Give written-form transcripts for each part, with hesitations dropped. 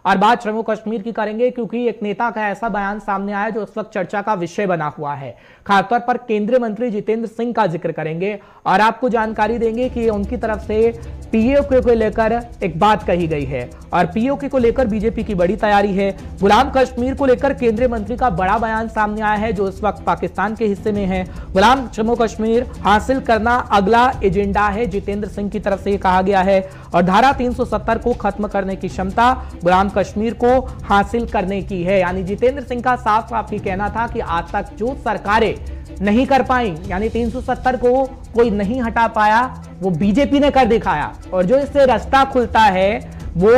और बात जम्मू कश्मीर की करेंगे क्योंकि एक नेता का ऐसा बयान सामने आया जो इस वक्त चर्चा का विषय बना हुआ है। खासतौर पर केंद्रीय मंत्री जितेंद्र सिंह का जिक्र करेंगे और आपको जानकारी देंगे कि उनकी तरफ से पीओके को लेकर एक बात कही गई है और पीओके को लेकर बीजेपी की बड़ी तैयारी है। गुलाम कश्मीर को लेकर केंद्रीय मंत्री का बड़ा बयान सामने आया है जो इस वक्त पाकिस्तान के हिस्से में है। गुलाम जम्मू कश्मीर हासिल करना अगला एजेंडा है, जितेंद्र सिंह की तरफ से कहा गया है और धारा 370 को खत्म करने की क्षमता गुलाम कश्मीर को हासिल करने की है। यानी जितेंद्र सिंह का साफ साफ ये कहना था कि आज तक जो सरकारें नहीं कर पाई, यानी 370 को कोई नहीं हटा पाया, वो बीजेपी ने कर दिखाया और जो इससे रास्ता खुलता है वो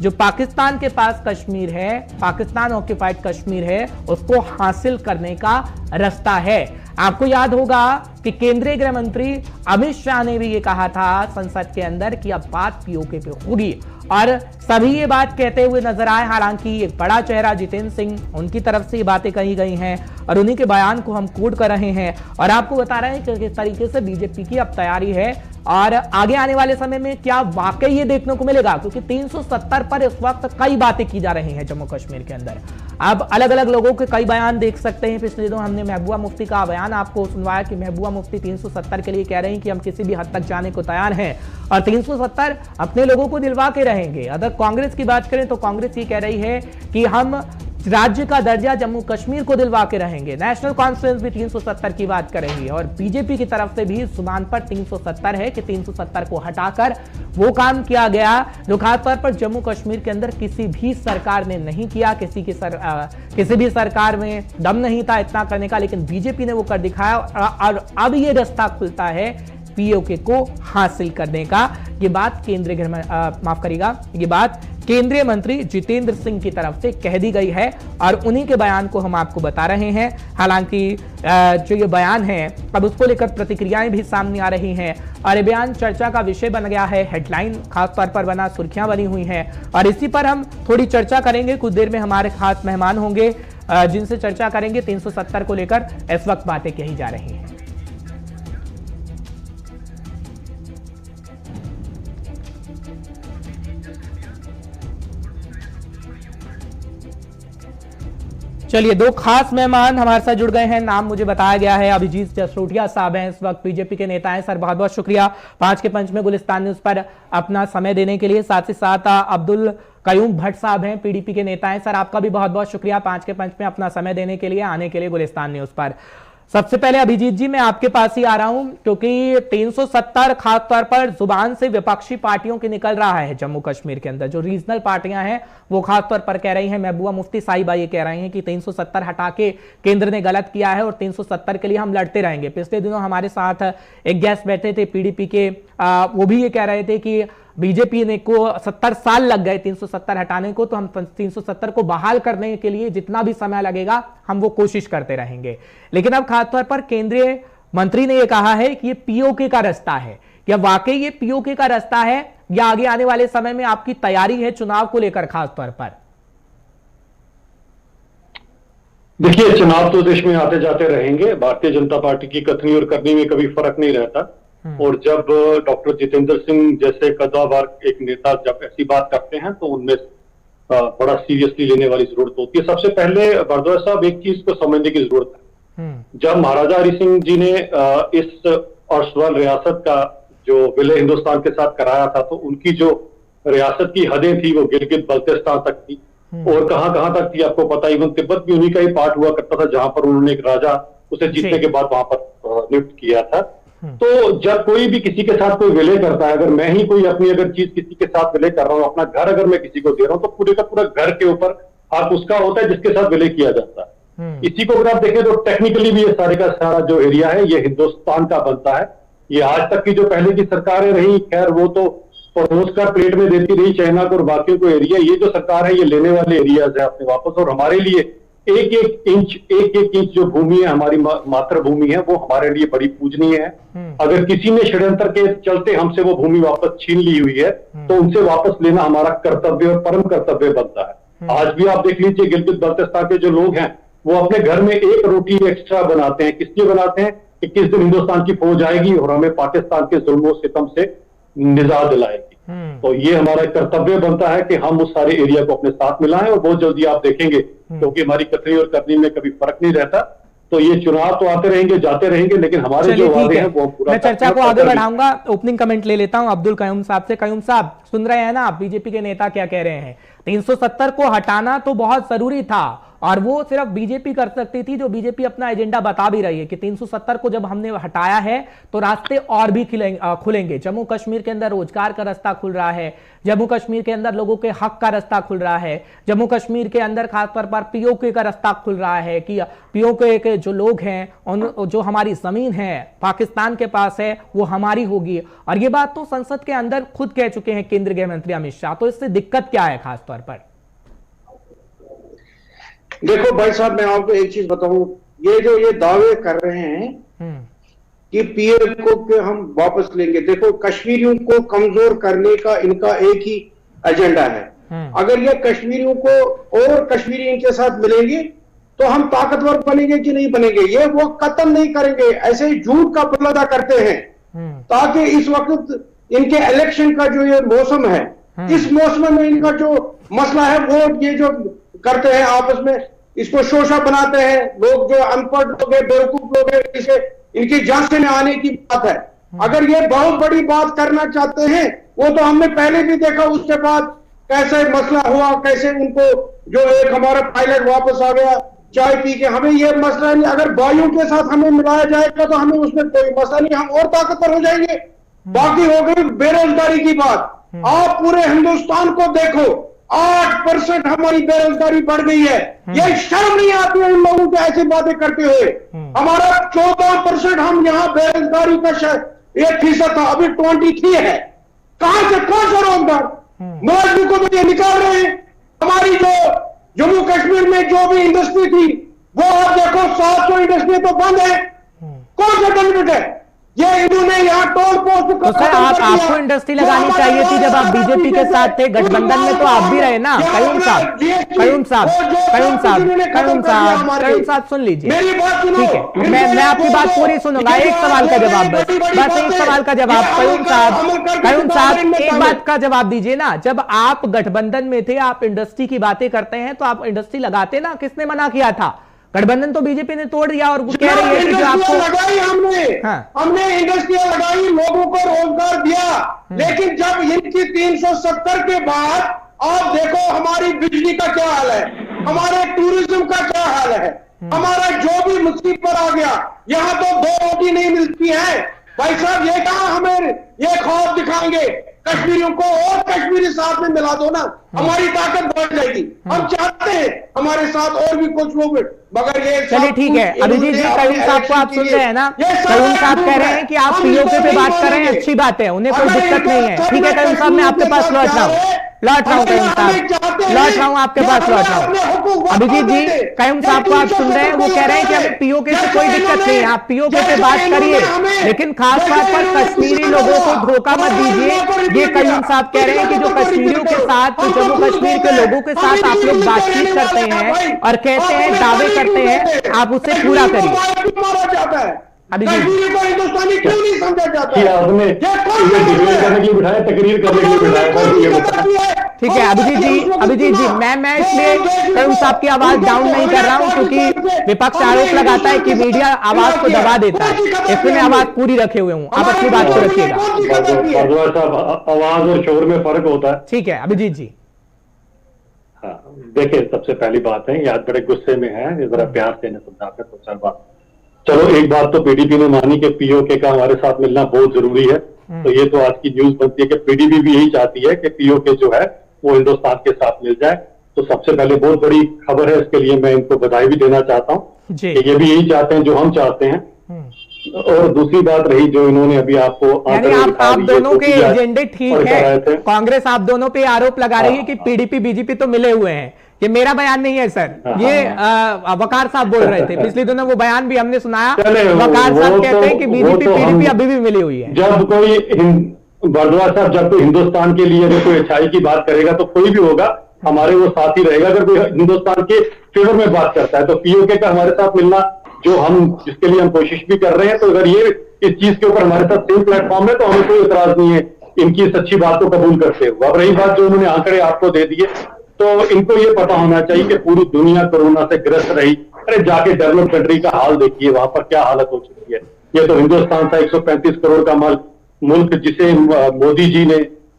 जो पाकिस्तान के पास कश्मीर है, पाकिस्तान ऑक्यूपाइड कश्मीर है, उसको हासिल करने का रास्ता है। आपको याद होगा कि केंद्रीय गृह मंत्री अमित शाह ने भी ये कहा था संसद के अंदर कि अब बात पीओके पे होगी और सभी ये बात कहते हुए नजर आए। हालांकि एक बड़ा चेहरा जितेंद्र सिंह, उनकी तरफ से ये बातें कही गई हैं और उन्हीं के बयान को हम कोट कर रहे हैं और आपको बता रहे हैं कि किस तरीके से बीजेपी की अब तैयारी है और आगे आने वाले समय में क्या वाकई ये देखने को मिलेगा, क्योंकि 370 पर इस वक्त कई बातें की जा रही हैं जम्मू कश्मीर के अंदर। अब अलग अलग लोगों के कई बयान देख सकते हैं। पिछले दिनों हमने महबूबा मुफ्ती का बयान आपको सुनवाया कि महबूबा मुफ्ती 370 के लिए कह रहे हैं कि हम किसी भी हद तक जाने को तैयार हैं और 370 अपने लोगों को दिलवा के रहेंगे। अगर कांग्रेस की बात करें तो कांग्रेस ये कह रही है कि हम राज्य का दर्जा जम्मू कश्मीर को दिलवा के रहेंगे। नेशनल कॉन्फ्रेंस भी 370 की बात कर रही है और बीजेपी की तरफ से भी जुबान पर 370 है कि 370 को हटाकर वो काम किया गया जो खासतौर पर जम्मू कश्मीर के अंदर किसी भी सरकार ने नहीं किया। किसी भी सरकार में दम नहीं था इतना करने का, लेकिन बीजेपी ने वो कर दिखाया और अब ये रास्ता खुलता है पीओके को हासिल करने का। ये बात ये बात केंद्रीय मंत्री जितेंद्र सिंह की तरफ से कह दी गई है और उन्हीं के बयान को हम आपको बता रहे हैं। हालांकि जो ये बयान है अब उसको लेकर प्रतिक्रियाएं भी सामने आ रही हैं और ये बयान चर्चा का विषय बन गया है, हेडलाइन खासतौर पर बना, सुर्खियां बनी हुई हैं और इसी पर हम थोड़ी चर्चा करेंगे। कुछ देर में हमारे खास मेहमान होंगे जिनसे चर्चा करेंगे 370 को लेकर इस वक्त बातें कही जा रही हैं। चलिए, दो खास मेहमान हमारे साथ जुड़ गए हैं। नाम मुझे बताया गया है, अभिजीत जसरोटिया साहब हैं, इस वक्त बीजेपी के नेता हैं। सर बहुत बहुत शुक्रिया 5 के पंच में गुलिस्तान न्यूज पर अपना समय देने के लिए। साथ ही साथ अब्दुल कयूम भट्ट साहब हैं, पीडीपी के नेता हैं। सर आपका भी बहुत बहुत शुक्रिया 5 के पंच में अपना समय देने के लिए, आने के लिए गुलिस्तान न्यूज पर। सबसे पहले अभिजीत जी मैं आपके पास ही आ रहा हूं क्योंकि 370 खासतौर पर जुबान से विपक्षी पार्टियों की निकल रहा है जम्मू कश्मीर के अंदर। जो रीजनल पार्टियां हैं वो खासतौर पर कह रही हैं, महबूबा मुफ्ती साहिबा ये कह रही हैं कि 370 हटा के केंद्र ने गलत किया है और 370 के लिए हम लड़ते रहेंगे। पिछले दिनों हमारे साथ एक गेस्ट बैठे थे पीडीपी के, वो भी ये कह रहे थे कि बीजेपी ने को 70 साल लग गए 370 हटाने को, तो हम 370 को बहाल करने के लिए जितना भी समय लगेगा हम वो कोशिश करते रहेंगे। लेकिन अब खासतौर पर केंद्रीय मंत्री ने यह कहा है कि ये पीओके का रास्ता है। क्या वाकई ये पीओके का रास्ता है या आगे आने वाले समय में आपकी तैयारी है चुनाव को लेकर खासतौर पर? देखिए, चुनाव तो देश में आते जाते रहेंगे। भारतीय जनता पार्टी की कथनी और करनी में कभी फर्क नहीं रहता और जब डॉक्टर जितेंद्र सिंह जैसे कद्दावर एक नेता जब ऐसी बात करते हैं तो उनमें बड़ा सीरियसली लेने वाली जरूरत होती है। सबसे पहले भारद्वाज साहब एक चीज को समझने की जरूरत है। जब महाराजा हरि सिंह जी ने इस अर्शवाल रियासत का जो विलय हिंदुस्तान के साथ कराया था तो उनकी जो रियासत की हदें थी वो गिलगित बल्तिस्तान तक थी और कहां तक थी आपको पता। इवन तिब्बत भी उन्हीं का ही पार्ट हुआ करता था जहां पर उन्होंने एक राजा उसे जीतने के बाद वहां पर नियुक्त किया था। तो जब कोई भी किसी के साथ कोई विलय करता है, अगर मैं ही कोई अपनी अगर चीज किसी के साथ विलय कर रहा हूं, अपना घर अगर मैं किसी को दे रहा हूं तो पूरे का पूरा घर के ऊपर हक उसका होता है जिसके साथ विलय किया जाता है। इसी को अगर आप देखें तो टेक्निकली भी ये सारे का सारा जो एरिया है ये हिंदुस्तान का बनता है। ये आज तक की जो पहले की सरकारें रही, खैर वो तो परोस कर प्लेट में देती रही चाइना को और बाकी को एरिया। ये जो सरकार है ये लेने वाले एरियाज है अपने वापस और हमारे लिए एक एक इंच जो भूमि है हमारी मातृभूमि है वो हमारे लिए बड़ी पूजनीय है। अगर किसी ने षड्यंत्र के चलते हमसे वो भूमि वापस छीन ली हुई है तो उनसे वापस लेना हमारा कर्तव्य और परम कर्तव्य बनता है। आज भी आप देख लीजिए गिलगित बल्तिस्तान के जो लोग हैं वो अपने घर में एक रोटी एक्स्ट्रा बनाते हैं। किस लिए बनाते हैं कि किस दिन हिंदुस्तान की फौज आएगी और हमें पाकिस्तान के जुल्मों सितम से निजात दिलाएगी। तो ये हमारा कर्तव्य बनता है कि हम उस सारे एरिया को अपने साथ मिलाएं, और बहुत जल्दी आप देखेंगे, क्योंकि हमारी कथनी और करनी में कभी फर्क नहीं रहता। तो ये चुनाव तो आते रहेंगे, जाते रहेंगे, लेकिन हमारे जो वादे हैं वो पूरा। मैं चर्चा को आगे बढ़ाऊंगा। ओपनिंग कमेंट ले लेता हूं अब्दुल कयूम साहब से। कयूम साहब, सुन रहे हैं ना आप बीजेपी के नेता क्या कह रहे हैं? 370 को हटाना तो बहुत जरूरी था, और वो सिर्फ बीजेपी कर सकती थी, जो बीजेपी अपना एजेंडा बता भी रही है कि 370 को जब हमने हटाया है तो रास्ते और भी खुलेंगे। जम्मू कश्मीर के अंदर रोजगार का रास्ता खुल रहा है, जम्मू कश्मीर के अंदर लोगों के हक का रास्ता खुल रहा है, जम्मू कश्मीर के अंदर खासतौर पर पीओके का रास्ता खुल रहा है कि पीओके के जो लोग हैं, जो हमारी जमीन है पाकिस्तान के पास है, वो हमारी होगी। और ये बात तो संसद के अंदर खुद कह चुके हैं केंद्रीय गृह मंत्री अमित शाह। तो इससे दिक्कत क्या है खासतौर पर? देखो भाई साहब, मैं आपको एक चीज बताऊं, ये दावे कर रहे हैं कि पीएम को कि हम वापस लेंगे। देखो, कश्मीरियों को कमजोर करने का इनका एक ही एजेंडा है। अगर ये कश्मीरियों को और कश्मीरी इनके साथ मिलेंगे तो हम ताकतवर बनेंगे कि नहीं बनेंगे, ये वो कतल नहीं करेंगे। ऐसे ही झूठ का पुलादा करते हैं ताकि इस वक्त इनके इलेक्शन का जो ये मौसम है, इस मौसम में इनका जो मसला है वो ये जो करते हैं आपस में, इसको शोषा बनाते हैं। लोग जो अनपढ़ लोग हैं, बेवकूफ लोग हैं, इसे इनकी झांसे में आने की बात है। अगर ये बहुत बड़ी बात करना चाहते हैं, वो तो हमने पहले भी देखा, उसके बाद कैसे मसला हुआ, कैसे उनको जो एक हमारा पायलट वापस आ गया चाय पी के। हमें ये मसला नहीं, अगर भाइयों के साथ हमें मिलाया जाएगा तो हमें उसमें कोई मसला नहीं, हम और ताकतवर हो जाएंगे। बाकी हो गई बेरोजगारी की बात। आप पूरे हिंदुस्तान को देखो, 8% हमारी बेरोजगारी बढ़ गई है। ये शर्म नहीं आती है उन लोगों को ऐसी बातें करते हुए। हमारा 14% हम यहाँ बेरोजगारी का 1% था, अभी 23 है। कहां से कौन सा रोजगार? मुलाजिम को तो ये निकाल रहे हैं। हमारी जो जम्मू कश्मीर में जो भी इंडस्ट्री थी वो आप देखो 700 इंडस्ट्री तो बंद है। कौन सा बेनिफिट है? ये इन्होंने यहाँ टोल पोस्ट तो सर आपको इंडस्ट्री लगानी चाहिए थी जब आप बीजेपी के साथ थे। गठबंधन में तो आप भी रहे ना। कयूम साहब सुन लीजिए, ठीक है, मैं आपकी बात पूरी सुनूंगा। एक सवाल का जवाब, बस एक सवाल का जवाब। कयूम साहब एक बात का जवाब दीजिए ना। जब आप गठबंधन में थे, आप इंडस्ट्री की बातें करते हैं तो आप इंडस्ट्री लगाते ना। किसने मना किया था? गठबंधन तो बीजेपी ने तोड़ दिया और वो कह रही है कि जो आपको लगाई हमने इंडस्ट्रियां लगाई, लोगों को रोजगार दिया। लेकिन जब इनकी 370 के बाद आप देखो हमारी बिजली का क्या हाल है, हमारे टूरिज्म का क्या हाल है, हमारा जो भी मुसीबत आ गया। यहाँ तो 2 रोटी नहीं मिलती है भाई साहब। ये कहा हमें ये ख्वाब दिखाएंगे कश्मीरियों को, और कश्मीरी साथ में मिला दो ना, हमारी ताकत बढ़ जाएगी। हम चाहते हैं हमारे साथ और भी कुछ लोग, मगर ये चलिए ठीक है। अभिजीत जी, कयूम साहब को आप सुन रहे हैं ना? कयूम साहब कह रहे हैं कि आप पीओके पे बात कर रहे हैं, अच्छी बात है, उन्हें कोई दिक्कत नहीं है। ठीक है कयूम साहब, मैं आपके पास लौट रहा हूँ कयूम साहब, लौट रहा हूँ आपके पास, लौट रहा हूँ। अभिजीत जी, कयूम साहब को आप सुन रहे हैं, वो कह रहे हैं कि हमें पीओके से कोई दिक्कत नहीं है, आप पीओके पे बात करिए, लेकिन खास बात पर कश्मीरी लोगों को धोखा मत दीजिए। ये कयूम साहब कह रहे हैं कि जो कश्मीरियों के साथ, जम्मू कश्मीर के लोगों के साथ आप लोग बातचीत करते हैं और कहते हैं, दावे करते हैं, आप उसे पूरा करिए। अभिजीत को हिंदुस्तानी क्यों नहीं समझा जाता? आपने ये डिबेट करने के लिए बिठाया, तकरीर करने के लिए बिठाया। ठीक है अभिजीत जी, मैं इसलिए कयूम साहब की आवाज डाउन नहीं कर रहा हूं क्योंकि विपक्ष आरोप लगाता है कि मीडिया आवाज को दबा देता है, इसलिए मैं आवाज पूरी रखे हुए हूं। आप अपनी बात को रखिएगा। आवाज और शोर में फर्क होता है। ठीक है अभिजीत जी। हाँ देखिए, सबसे पहली बात है, ये आज बड़े गुस्से में है, जरा प्यार से समझाकर तो चार बात। चलो एक बात तो पीडीपी ने मानी कि पीओके का हमारे साथ मिलना बहुत जरूरी है, तो ये तो आज की न्यूज बनती है कि पीडीपी भी यही चाहती है कि पीओके जो है वो हिंदुस्तान के साथ मिल जाए। तो सबसे पहले बहुत बड़ी खबर है, इसके लिए मैं इनको बधाई भी देना चाहता हूँ कि ये भी यही चाहते हैं जो हम चाहते हैं। और दूसरी बात रही जो इन्होंने अभी आपको, यानी आप दोनों के एजेंडे ठीक है। कांग्रेस आप दोनों पे आरोप लगा रही है कि पीडीपी बीजेपी तो मिले हुए हैं। ये मेरा बयान नहीं है सर, ये वकार साहब बोल रहे थे पिछले दिनों, वो बयान भी हमने सुनाया। वकार साहब कहते हैं कि बीजेपी पीडीपी अभी भी मिली हुई है। जब कोई बरदवार साहब, जब कोई हिंदुस्तान के लिए अगर कोई अच्छाई की बात करेगा तो कोई भी होगा हमारे वो साथ ही रहेगा। अगर कोई हिंदुस्तान के फेवर में बात करता है तो पीओके का हमारे साथ मिलना, जो हम जिसके लिए हम कोशिश भी कर रहे हैं, तो अगर ये इस चीज के ऊपर हमारे साथ सेम प्लेटफॉर्म है तो हमें कोई एतराज नहीं है। इनकी इस अच्छी बात को कबूल करते हुए। अब रही बात जो उन्होंने आंकड़े आपको दे दिए, तो इनको ये पता होना चाहिए कि पूरी दुनिया कोरोना से ग्रस्त रही। अरे जाके डेवलप कंट्री का हाल देखिए, वहां पर क्या हालत हो चुकी है। ये तो हिंदुस्तान था 135 करोड़ का मुल्क, जिसे मोदी जी ने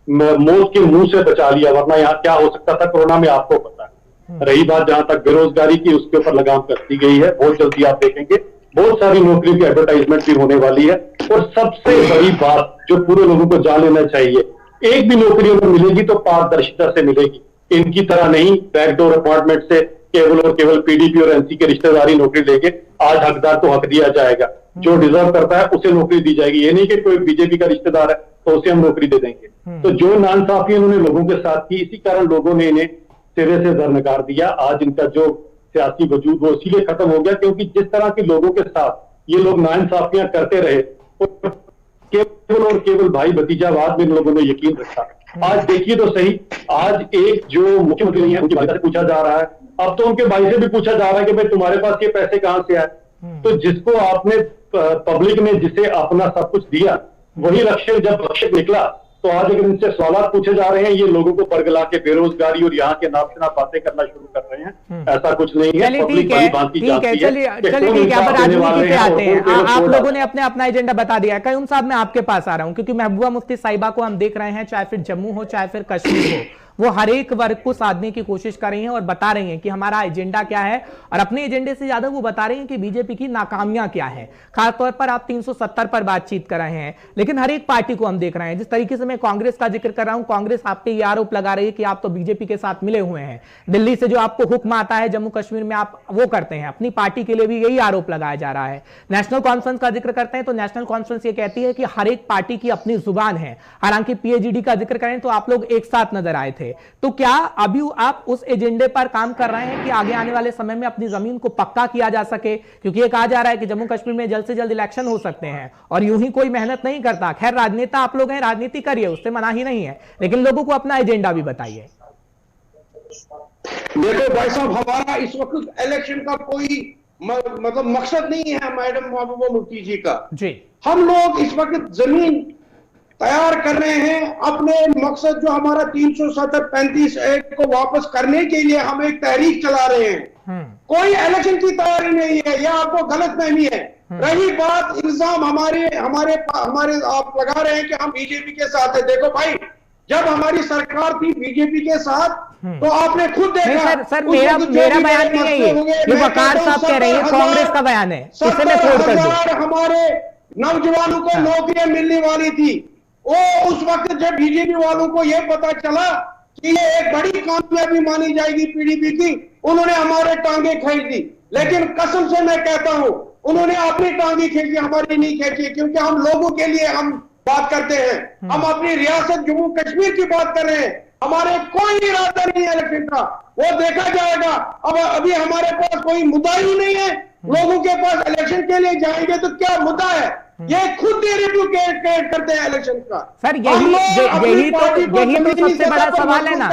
मौत के मुंह से बचा लिया, वरना यहाँ क्या हो सकता था कोरोना में आपको पता है। रही बात जहां तक बेरोजगारी की, उसके ऊपर लगाम कसती गई है। बहुत जल्दी आप देखेंगे बहुत सारी नौकरी की एडवर्टाइजमेंट भी होने वाली है। और सबसे बड़ी बात जो पूरे लोगों को जान लेना चाहिए, एक भी नौकरी अगर मिलेगी तो पारदर्शिता से मिलेगी। इनकी तरह नहीं बैकडोर अपॉइंटमेंट से केवल और केवल पीडीपी और एनसी के रिश्तेदारी नौकरी देंगे। आज हकदार को हक दिया जाएगा, जो डिजर्व करता है उसे नौकरी दी जाएगी। ये नहीं कि कोई बीजेपी का रिश्तेदार है तो उसे हम नौकरी दे देंगे। तो जो नाइंसाफी इन्होंने लोगों के साथ की, इसी कारण लोगों ने इन्हें सिरे से नकार दिया। आज इनका जो सियासी वजूद वो इसीलिए खत्म हो गया क्योंकि जिस तरह के लोगों के साथ ये लोग नाइंसाफियां करते रहे, केवल और केवल भाई भतीजावाद में इन लोगों ने यकीन रखा। आज देखिए तो सही, आज एक जो मुख्यमंत्री नहीं है उनकी वालिदा से पूछा जा रहा है, अब तो उनके भाई से भी पूछा जा रहा है कि भाई तुम्हारे पास ये पैसे कहां से आए। तो जिसको आपने पब्लिक ने जिसे अपना सब कुछ दिया, वही रक्षक जब रक्षक निकला, तो आज अगर इनसे सवाल पूछे जा रहे हैं, ये लोगों को बरगला के बेरोजगारी और यहाँ के नापशना बातें करना शुरू कर रहे हैं। ऐसा कुछ नहीं है। चलिए ठीक है, चलिए ठीक है। अब राजनीति पे आते हैं। आप लोगों ने अपना एजेंडा बता दिया है। कयूम साहब मैं आपके पास आ रहा हूं क्योंकि महबूबा मुफ्ती साहिबा को हम देख रहे हैं, चाहे फिर जम्मू हो चाहे फिर कश्मीर हो, वो हर एक वर्ग को साधने की कोशिश कर रही हैं और बता रही हैं कि हमारा एजेंडा क्या है। और अपने एजेंडे से ज्यादा वो बता रही हैं कि बीजेपी की नाकामियां क्या है। खासतौर पर आप 370 पर बातचीत कर रहे हैं, लेकिन हर एक पार्टी को हम देख रहे हैं। जिस तरीके से मैं कांग्रेस का जिक्र कर रहा हूं, कांग्रेस आप पे ये आरोप लगा रही है कि आप तो बीजेपी के साथ मिले हुए हैं। दिल्ली से जो आपको हुक्म आता है जम्मू कश्मीर में आप वो करते हैं। अपनी पार्टी के लिए भी यही आरोप लगाया जा रहा है। नेशनल कॉन्फ्रेंस का जिक्र करते हैं तो नेशनल कॉन्फ्रेंस ये कहती है कि हर एक पार्टी की अपनी जुबान है। हालांकि पीएचडी का जिक्र करें तो आप लोग एक साथ नजर आए थे। तो क्या अभी आप उस एजेंडे पर काम कर रहे हैं कि आगे आने वाले समय में अपनी जमीन को पक्का किया जा सके? क्योंकि ये कहा जा रहा है कि जम्मू कश्मीर में जल्द से जल्द इलेक्शन हो सकते हैं और यूं ही कोई मेहनत नहीं करता। खैर राजनेता आप लोग हैं, राजनीति करिए, उससे मना ही नहीं है, लेकिन लोगों को अपना एजेंडा भी बताइए। देखो भाई साहब, हमारा इस वक्त इलेक्शन का कोई मतलब मकसद नहीं है मैडम महबूबा मुफ्ती जी का जी। हम लोग इस वक्त जमीन तैयार कर रहे हैं। अपने मकसद जो हमारा 370-35 एक्ट को वापस करने के लिए हम एक तहरीक चला रहे हैं। कोई इलेक्शन की तैयारी नहीं है, यह आपको गलतफहमी है। रही बात इल्जाम हमारे आप लगा रहे हैं कि हम बीजेपी के साथ है। देखो भाई, जब हमारी सरकार थी बीजेपी के साथ तो आपने खुद देखा। सर मेरा बयान नहीं है ये वकार साहब कह रहे हैं, कांग्रेस का बयान है, इसे मैं कोट कर दूं। हमारे नौजवानों को नौकरियां मिलने वाली थी। वो उस वक्त जब बीजेपी वालों को यह पता चला कि ये एक बड़ी कामयाबी मानी जाएगी पीडीपी की, उन्होंने हमारे टांगे खींच दी। लेकिन कसम से मैं कहता हूं, उन्होंने अपनी टांगे खींची, हमारी नहीं खींची, क्योंकि हम लोगों के लिए हम बात करते हैं। हम अपनी रियासत जम्मू कश्मीर की बात कर रहे हैं। हमारे कोई इरादा नहीं है इलेक्शन का, वो देखा जाएगा। अब अभी हमारे पास कोई मुद्दा ही नहीं है। लोगों के पास इलेक्शन के लिए जाएंगे तो क्या मुद्दा है, ये खुद रिव्यू करते हैं इलेक्शन का। सर यही तो सबसे बड़ा सवाल है ना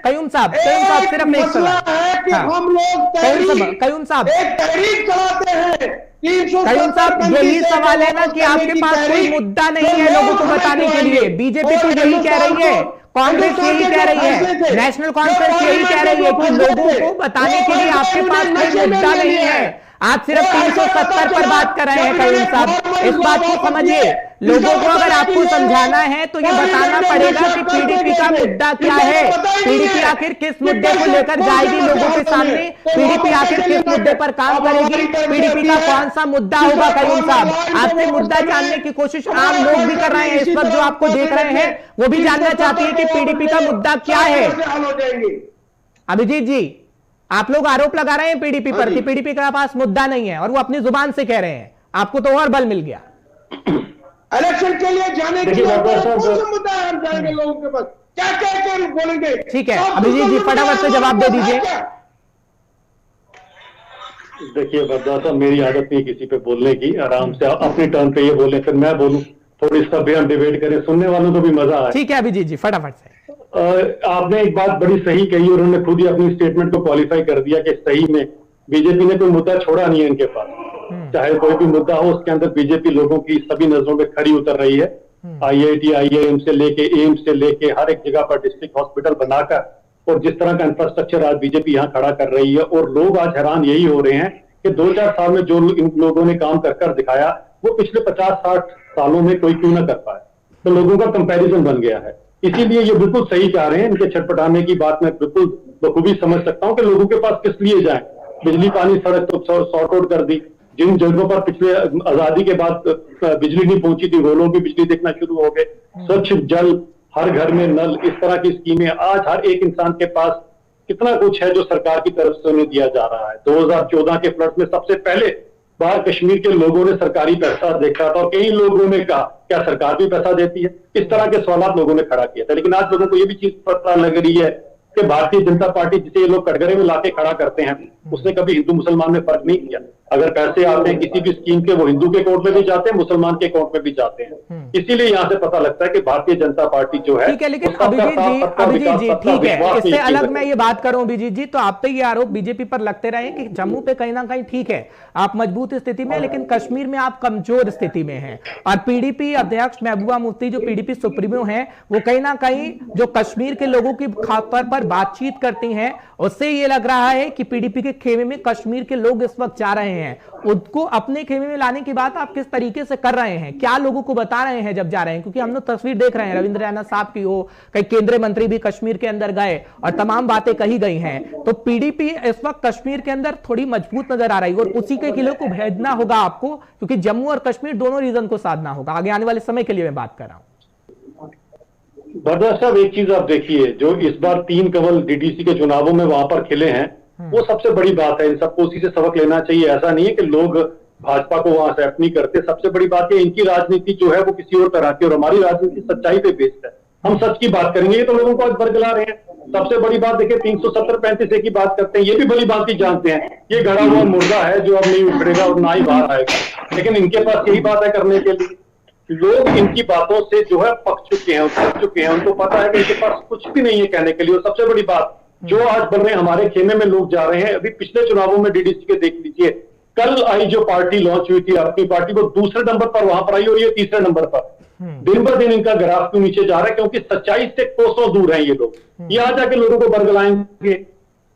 कयूम साहब, सिर्फ एक सवाल है कि हम लोग कयूम साहब एक तहरीक चलाते हैं। कयूम साहब यही सवाल है ना कि आपके पास कोई मुद्दा नहीं है लोगों को बताने के लिए। बीजेपी तो यही कह रही है, कांग्रेस यही कह रही है, नेशनल कॉन्फ्रेंस यही कह रही है कि लोगों को बताने के लिए आपके पास कोई मुद्दा नहीं है। आप सिर्फ 370 पर बात कर रहे हैं कयूम साहब, इस बात को समझिए। लोगों को अगर आपको समझाना है तो ये बताना पड़ेगा कि पीडीपी का मुद्दा क्या है, पीडीपी आखिर किस मुद्दे को लेकर जाएगी लोगों के सामने, पीडीपी आखिर किस मुद्दे पर काम करेगी, पीडीपी का कौन सा मुद्दा होगा। कयूम साहब आपसे मुद्दा जानने की कोशिश आम लोग भी कर रहे हैं, इस वक्त जो आपको देख रहे हैं वो भी जानना चाहती है कि पीडीपी का मुद्दा क्या है। अभिजीत जी, आप लोग आरोप लगा रहे हैं पीडीपी पर कि पीडीपी के पास मुद्दा नहीं है और वो अपनी जुबान से कह रहे हैं, आपको तो और बल मिल गया। इलेक्शन के लिए जाने के लिए मुद्दा है, हम जाएंगे लोगों के पास क्या क्या बोलेंगे। ठीक है अभिजीत जी, फटाफट से जवाब दे दीजिए। देखिए बरदा साहब, मेरी आदत नहीं किसी पे बोलने की, आराम से अपनी टर्न पे ये बोले फिर मैं बोलूं, थोड़ी सा भी हम डिबेट करें, सुनने वालों को भी मजा आए। ठीक है अभिजीत जी, फटाफट से। आपने एक बात बड़ी सही कही और उन्होंने खुद ही अपनी स्टेटमेंट को क्वालिफाई कर दिया कि सही में बीजेपी ने कोई मुद्दा छोड़ा नहीं है इनके पास। चाहे कोई भी मुद्दा हो उसके अंदर बीजेपी लोगों की सभी नजरों में खरी उतर रही है। IIT IIM से लेके एम्स से लेके हर एक जगह पर डिस्ट्रिक्ट हॉस्पिटल बनाकर, और जिस तरह का इंफ्रास्ट्रक्चर आज बीजेपी यहाँ खड़ा कर रही है, और लोग आज हैरान यही हो रहे हैं कि 2-4 साल में जो इन लोगों ने काम कर दिखाया वो पिछले 50-60 सालों में कोई क्यों ना कर पाए। तो लोगों का कंपैरिजन बन गया है। इसीलिए ये बिल्कुल सही कह रहे हैं, इनके छटपटाने की बात मैं बिल्कुल बखूबी समझ सकता हूँ कि लोगों के पास किस लिए जाए। बिजली पानी सड़क तो सॉर्ट आउट कर दी, जिन जगहों पर पिछले आजादी के बाद बिजली नहीं पहुंची थी वो लोग भी बिजली देखना शुरू हो गए। स्वच्छ जल, हर घर में नल, इस तरह की स्कीमें आज हर एक इंसान के पास कितना कुछ है जो सरकार की तरफ से उन्हें दिया जा रहा है। 2014 के फ्लड में सबसे पहले बाहर कश्मीर के लोगों ने सरकारी पैसा देखा था, और कई लोगों ने कहा क्या सरकार भी पैसा देती है। इस तरह के सवाल लोगों ने खड़ा किया था। लेकिन आज लोगों को यह भी चीज पता लग रही है कि भारतीय जनता पार्टी जिसे ये लोग कटघरे में लाके खड़ा करते हैं, उसने कभी हिंदू मुसलमान में फर्क नहीं किया। अगर पैसे आते हैं किसी भी स्कीम के, वो हिंदू के अकाउंट में भी जाते हैं, मुसलमान के अकाउंट में भी जाते हैं। इसीलिए यहां से पता लगता है कि भारतीय जनता पार्टी जो है, ठीक है। लेकिन अभिजीत जी ठीक है, इससे अलग मैं ये बात करूं अभिजीत जी, तो आप पे ये आरोप बीजेपी पर लगते रहे कि जम्मू पे कहीं ना कहीं ठीक है आप मजबूत स्थिति में, लेकिन कश्मीर में आप कमजोर स्थिति में हैं। और पीडीपी अध्यक्ष महबूबा मुफ्ती जो पीडीपी सुप्रीमो हैं, वो कहीं ना कहीं जो कश्मीर के लोगों की खासतौर पर बातचीत करती हैं, उससे ये लग रहा है कि पीडीपी के खेमे में कश्मीर के लोग इस वक्त जा रहे हैं। उसको अपने खेमे में लाने की बात आप किस तरीके से कर रहे हैं, क्या लोगों को बता रहे हैं जब जा रहे हैं? क्योंकि हम लोग तस्वीर देख रहे हैं रविंद्र रैना साहब की हो, कई केंद्रीय मंत्री भी कश्मीर के अंदर गए और तमाम बातें कही गई हैं। तो पीडीपी इस वक्त कश्मीर के अंदर थोड़ी मजबूत नजर आ रही है, और उसी के किले को भेजना होगा आपको, क्योंकि जम्मू और कश्मीर दोनों रीजन को साधना होगा। आगे आने वाले समय के लिए मैं बात कर रहा हूं। बरदार साहब, एक चीज आप देखिए, जो इस बार 3 कमल डीडीसी के चुनावों में वहां पर खिले हैं, वो सबसे बड़ी बात है। इन सबको उसी से सबक लेना चाहिए। ऐसा नहीं है कि लोग भाजपा को वहां एक्सेप्ट नहीं करते। सबसे बड़ी बात है इनकी राजनीति जो है वो किसी और तरह की, और हमारी राजनीति सच्चाई पे बेस्ड है। हम सच की बात करेंगे, ये तो लोगों को आज बरगला रहे हैं। सबसे बड़ी बात देखिए, 370-35 की बात करते हैं, ये भी भली बात ही जानते हैं ये गड़ा हुआ मुर्दा है जो अब नहीं उखड़ेगा और ना ही बाहर आएगा। लेकिन इनके पास यही बात है करने के लिए। लोग इनकी बातों से जो है पक चुके हैं, थक चुके हैं। उनको पता है कि इनके पास कुछ भी नहीं है कहने के लिए। और सबसे बड़ी बात जो आज बन रहे हैं, हमारे खेमे में लोग जा रहे हैं। अभी पिछले चुनावों में डीडीसी के देख लीजिए, कल आई जो पार्टी लॉन्च हुई थी अपनी पार्टी, वो दूसरे नंबर पर वहां पर आई, और ये तीसरे नंबर पर। दिन ब दिन इनका ग्राफ क्यों नीचे जा रहा है? क्योंकि सच्चाई से कोसों दूर हैं ये लोग। ये आ जाके लोगों को बरगलाएंगे,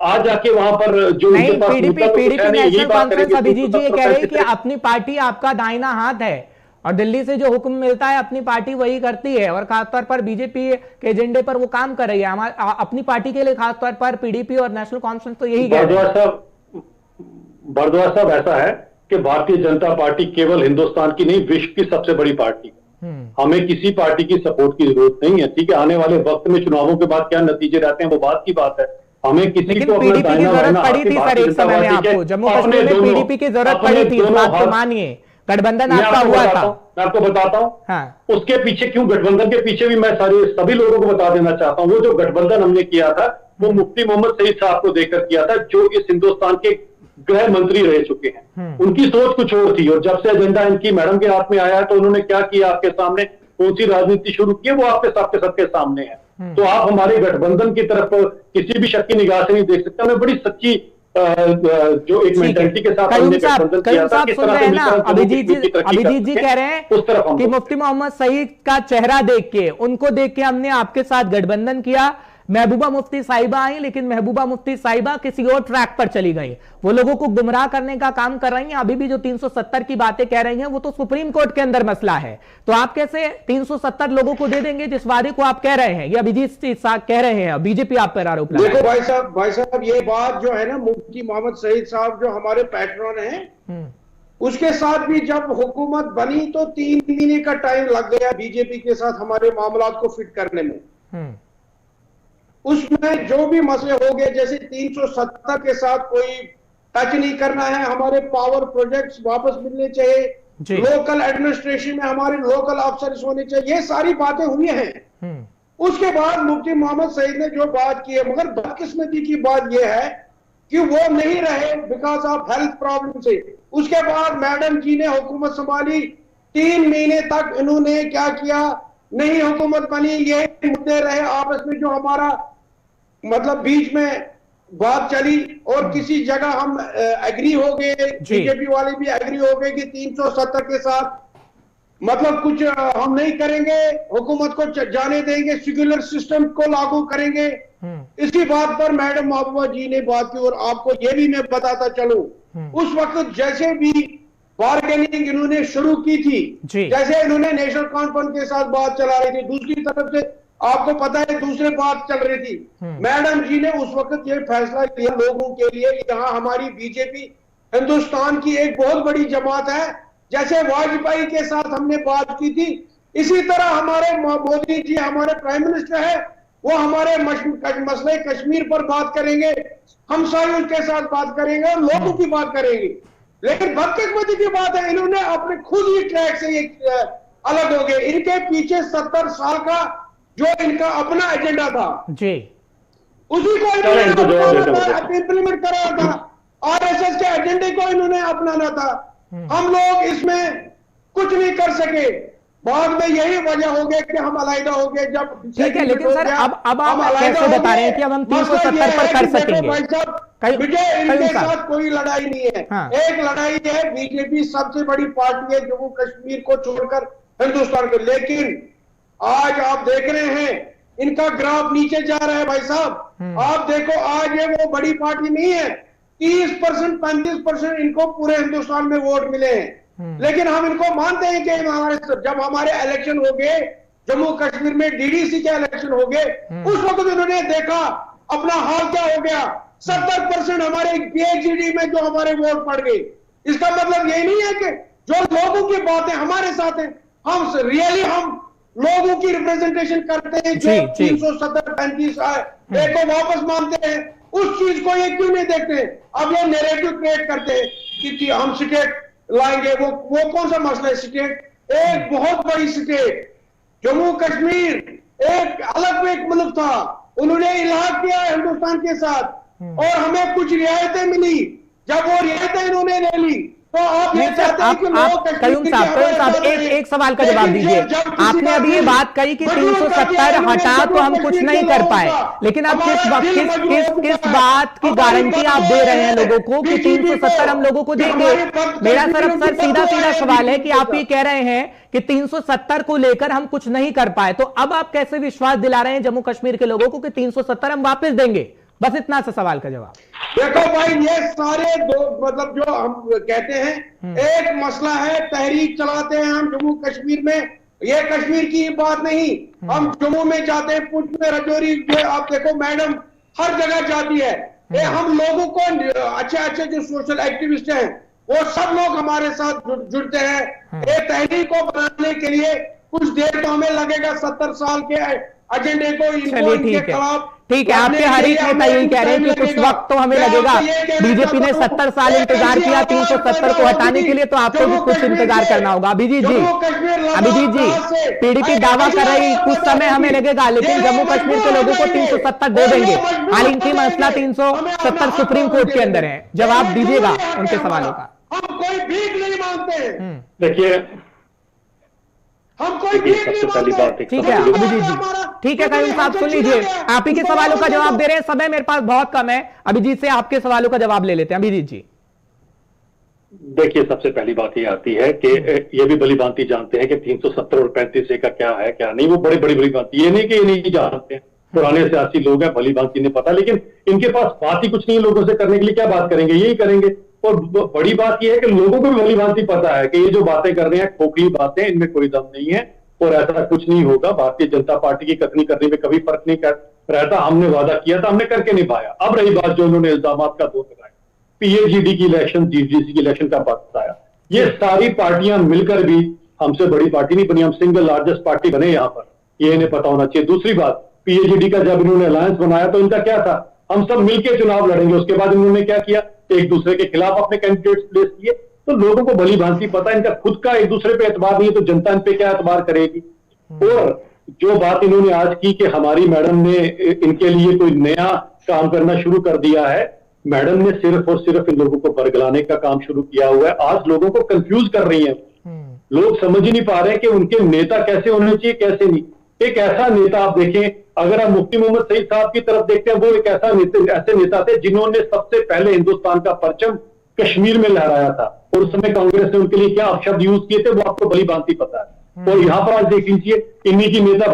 आ जाके वहां पर जो पीडीपी नेशनल कॉन्फ्रेंस अभिजीत जी ये कह रहे हैं कि अपनी पार्टी आपका दाहिना हाथ है, और दिल्ली से जो हुक्म मिलता है अपनी पार्टी वही करती है, और खासतौर पर बीजेपी के एजेंडे पर वो काम कर रही है। हमारी अपनी पार्टी के लिए खासतौर पर पीडीपी और नेशनल कॉन्फ्रेंस तो यही कह रहे हैं। बरद्वार साहब, ऐसा है कि भारतीय जनता पार्टी केवल हिंदुस्तान की नहीं, विश्व की सबसे बड़ी पार्टी। हमें किसी पार्टी की सपोर्ट की जरूरत नहीं है। ठीक है, आने वाले वक्त में चुनावों के बाद क्या नतीजे रहते हैं वो बात की बात है। हमें किसी को अपना पीडीपी की जरूरत पड़ी थी सर एक समय में, आपको जम्मू कश्मीर में पीडीपी की जरूरत पड़ी थी, इस बात को मानिए। गठबंधन आपका हुआ था, मैं आपको बताता हूं। हाँ। उसके पीछे क्यों, गठबंधन के पीछे भी मैं सभी लोगों को बता देना चाहता हूं। वो जो गठबंधन हमने किया था वो मुफ्ती मोहम्मद सईद साहब को देकर किया था, जो इस हिंदुस्तान के गृह मंत्री रह चुके हैं। उनकी सोच कुछ और थी, और जब से एजेंडा इनकी मैडम के हाथ में आया है तो उन्होंने क्या किया आपके सामने, कौन सी राजनीति शुरू की है वो आपके सबके सामने है। तो आप हमारे गठबंधन की तरफ किसी भी शक की निगाह से नहीं देख सकते। हमें बड़ी सच्ची जो एक मेंटालिटी के साथ हमने गठबंधन किया था। किस तरह से अभिजीत जी कह रहे हैं उस तरफ कि मुफ्ती मोहम्मद सईद का चेहरा देख के, उनको देख के हमने आपके साथ गठबंधन किया। महबूबा मुफ्ती साहिबा आई, लेकिन महबूबा मुफ्ती साहिबा किसी और ट्रैक पर चली गई। वो लोगों को गुमराह करने का काम कर रही हैं। अभी भी जो 370 की बातें कह रही हैं वो तो सुप्रीम कोर्ट के अंदर मसला है। तो आप कैसे 370 लोगों को दे देंगे जिस वादे को आप कह रहे हैं? ये अभिजीत कह रहे हैं, बीजेपी आप पर आरोप लगा रही है। देखो भाई साहब ये बात जो है ना, मुफ्ती मोहम्मद सईद साहब जो हमारे पैट्रन हैं, उसके साथ भी जब हुकूमत बनी तो 3 महीने का टाइम लग गया बीजेपी के साथ हमारे मामलात को फिट करने में। उसमें जो भी मसले हो गए, जैसे 370 के साथ कोई टच नहीं करना है, हमारे पावर प्रोजेक्ट्स वापस मिलने चाहिए, लोकल एडमिनिस्ट्रेशन में हमारे लोकल अफसर होने चाहिए, ये सारी बातें हुई हैं। उसके बाद मुफ्ती मोहम्मद सईद ने जो बात की है, मगर बदकिस्मती की बात यह है कि वो नहीं रहे बिकॉज ऑफ हेल्थ प्रॉब्लम से। उसके बाद मैडम जी ने हुकूमत संभाली, 3 महीने तक इन्होंने क्या किया, नहीं हुकूमत बनी, ये मुद्दे रहे आपस में जो हमारा मतलब बीच में बात चली, और किसी जगह हम एग्री हो गए, बीजेपी वाले भी एग्री हो गए कि 370 के साथ मतलब कुछ हम नहीं करेंगे, हुकूमत को जाने देंगे, सेक्युलर सिस्टम को लागू करेंगे। इसी बात पर मैडम महबूबा जी ने बात की। और आपको ये भी मैं बताता चलूं, उस वक्त जैसे भी बार्गेनिंग इन्होंने शुरू की थी, जैसे इन्होंने नेशनल कॉन्फ्रेंस के साथ बात चला रही थी, दूसरी तरफ से आपको पता है दूसरे बात चल रही थी। मैडम जी ने उस वक्त ये फैसला किया लोगों के लिए। यहाँ हमारी बीजेपी हिंदुस्तान की एक बहुत बड़ी जमात है। जैसे वाजपेयी के साथ हमने बात की थी, इसी तरह हमारे मोदी जी हमारे प्राइम मिनिस्टर है, वो हमारे मसले कश्मीर पर बात करेंगे, हमसायों के साथ बात करेंगे और लोगों की बात करेंगे। लेकिन बदकिस्मती की बात है, इन्होंने अपने खुद ही ट्रैक से ये अलग हो गए। इनके पीछे 70 साल का जो इनका अपना एजेंडा था जी, उसी को इन्होंने इंप्लीमेंट करा था। आरएसएस के एजेंडे को इन्होंने अपनाना था। हम लोग इसमें कुछ नहीं कर सके। बाद में यही वजह हो गई कि हम अलग हो गए। जब ठीक है, लेकिन सर अब आप कैसे बता रहे हैं कि अब हम 370 पर कर सकेंगे? मुझे इनके साथ कोई लड़ाई नहीं है। हाँ। एक लड़ाई है, बीजेपी सबसे बड़ी पार्टी है जम्मू कश्मीर को छोड़कर हिंदुस्तान को। लेकिन आज आप देख रहे हैं इनका ग्राफ नीचे जा रहा है भाई साहब। आप देखो आज ये वो बड़ी पार्टी नहीं है। 30% 35% इनको पूरे हिंदुस्तान में वोट मिले हैं। लेकिन हम इनको मानते हैं कि हमारे जब हमारे इलेक्शन हो गए जम्मू कश्मीर में, डीडीसी के इलेक्शन हो गए, उस वक्त इन्होंने देखा अपना हाल क्या हो गया। 70% हमारे पीएचडी में जो हमारे वोट पड़ गए। इसका मतलब यही नहीं है कि जो लोगों की बातें हमारे साथ है, हम रियली हम लोगों की रिप्रेजेंटेशन करते हैं। जो 370-35 को वापस मानते हैं, उस चीज को ये क्यों नहीं देखते? अब ये नैरेटिव क्रिएट करते हैं कि हम स्टेट लाएंगे। वो कौन सा मसला है? स्टेट एक बहुत बड़ी स्टेट, जम्मू कश्मीर एक अलग में एक मुल्क था, उन्होंने इलाहा किया हिंदुस्तान के साथ और हमें कुछ रियायतें मिली। जब वो रियायतें इन्होंने ले ली तो आप ये चाहते हैं कि कयूम साहब एक सवाल का जवाब दीजिए। आपने अभी ये बात कही कि 370 हटा तो हम कुछ नहीं कर पाए, लेकिन अब किस बात की गारंटी आप दे रहे हैं लोगों को कि 370 हम लोगों को देंगे? मेरा सर सीधा सवाल है कि आप ये कह रहे हैं कि 370 को लेकर हम कुछ नहीं कर पाए, तो अब आप कैसे विश्वास दिला रहे हैं जम्मू कश्मीर के लोगों को कि 370 हम वापस देंगे? बस इतना सा सवाल का जवाब। देखो भाई, ये सारे दो मतलब जो हम कहते हैं, एक मसला है तहरीक चलाते हैं हम जम्मू कश्मीर में। ये कश्मीर की बात नहीं, हम जम्मू में जाते हैं, पुंछ में, रजौरी में, आप देखो मैडम हर जगह जाती है। ये हम लोगों को अच्छे जो सोशल एक्टिविस्ट हैं वो सब लोग हमारे साथ जुड़ते हैं। ये तहरीक को बनाने के लिए कुछ देर तो हमें लगेगा। 70 साल के एजेंडे को इनके खिलाफ ठीक है, आपके हर एक नेता यही कह रहे हैं कि कुछ वक्त तो हमें लगेगा। बीजेपी ने 70 साल इंतजार किया 370 को हटाने के लिए, तो आपको भी कुछ इंतजार करना होगा। अभिजीत जी, पीडीपी दावा कर रही कुछ समय हमें लगेगा, लेकिन जम्मू कश्मीर के लोगों को 370 दे देंगे। हालांकि मसला 370 सुप्रीम कोर्ट के अंदर है। जवाब दीजिएगा उनके सवालों का। हम कोई भीख नहीं मांगते। देखिए, हम कोई सबसे पहली बात ठीक है अभिजीत जी, ठीक है कयूम साहब सुन लीजिए, आप ही के सवालों का जवाब दे रहे हैं। समय मेरे पास बहुत कम है, अभिजीत से आपके सवालों का जवाब ले लेते हैं। अभिजीत जी देखिए, सबसे पहली बात ये आती है कि ये भी भली भांति जानते हैं कि 370 और 35 का क्या है क्या नहीं। वो बड़ी भांति, ये नहीं कि ये नहीं जानते हैं, पुराने सियासी लोग हैं, भली भांति ने पता, लेकिन इनके पास बात ही कुछ नहीं है लोगों से करने के लिए। क्या बात करेंगे? यही करेंगे। और बड़ी बात यह है कि लोगों को भी भली भांति पता है कि ये जो बातें कर रहे हैं खोखली बातें, इनमें कोई दम नहीं है और ऐसा कुछ नहीं होगा। भारतीय जनता पार्टी की कथनी करने में कभी फर्क नहीं रहता। हमने वादा किया था, हमने करके निभाया। अब रही बात जो उन्होंने इल्जाम का दोष लगाया, पीएचडी की इलेक्शन, डीडीसी की इलेक्शन का बताया, ये सारी पार्टियां मिलकर भी हमसे बड़ी पार्टी नहीं बनी। हम सिंगल लार्जेस्ट पार्टी बने यहाँ पर, ये इन्हें पता होना चाहिए। दूसरी बात, पीएचडी का जब इन्होंने अलायंस बनाया तो इनका क्या था? हम सब मिलकर चुनाव लड़ेंगे। उसके बाद इन्होंने क्या किया? एक दूसरे के खिलाफ अपने कैंडिडेट्स प्लेस किए। तो लोगों को भली भांति पता है, इनका खुद का एक दूसरे पे एतबार नहीं है, तो जनता इन पे क्या एतबार करेगी? और जो बात इन्होंने आज की कि हमारी मैडम ने इनके लिए कोई नया काम करना शुरू कर दिया है, मैडम ने सिर्फ और सिर्फ इन लोगों को बरगलाने का काम शुरू किया हुआ है। आज लोगों को कंफ्यूज कर रही है। लोग समझ ही नहीं पा रहे कि उनके नेता कैसे होने चाहिए, कैसे नहीं। एक ऐसा नेता आप देखें, अगर आप मुफ्ती मोहम्मद सईद साहब की तरफ देखते हैं, वो एक ऐसे नेता थे जिन्होंने सबसे पहले हिंदुस्तान का परचम कश्मीर में लहराया था और उस समय कांग्रेस ने उनके लिए क्या अपशब्द यूज किए थे वो आपको भली भांति पता है। और यहाँ पर आज देख लीजिए इन्हीं की नेता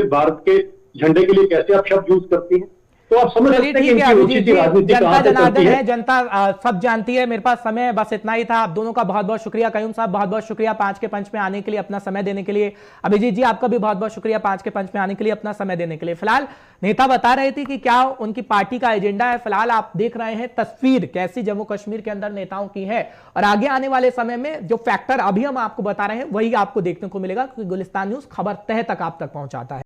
भारत के झंडे के लिए कैसे अपशब्द यूज करती है। तो आप समझ सकते हैं कि इनकी रुचि की राजनीति कहां से चलती है। जनता सब जानती है। मेरे पास समय बस इतना ही था। आप दोनों का बहुत बहुत शुक्रिया। कयूम साहब बहुत बहुत शुक्रिया 5 के पंच में आने के लिए, अपना समय देने के लिए। अभिजीत जी आपका भी बहुत बहुत शुक्रिया 5 के पंच में आने के लिए, अपना समय देने के लिए। फिलहाल नेता बता रहे थे कि क्या उनकी पार्टी का एजेंडा है। फिलहाल आप देख रहे हैं तस्वीर कैसी जम्मू कश्मीर के अंदर नेताओं की है, और आगे आने वाले समय में जो फैक्टर अभी हम आपको बता रहे हैं वही आपको देखने को मिलेगा, क्योंकि गुलिस्तान न्यूज खबर तह तक आप तक पहुंचाता है।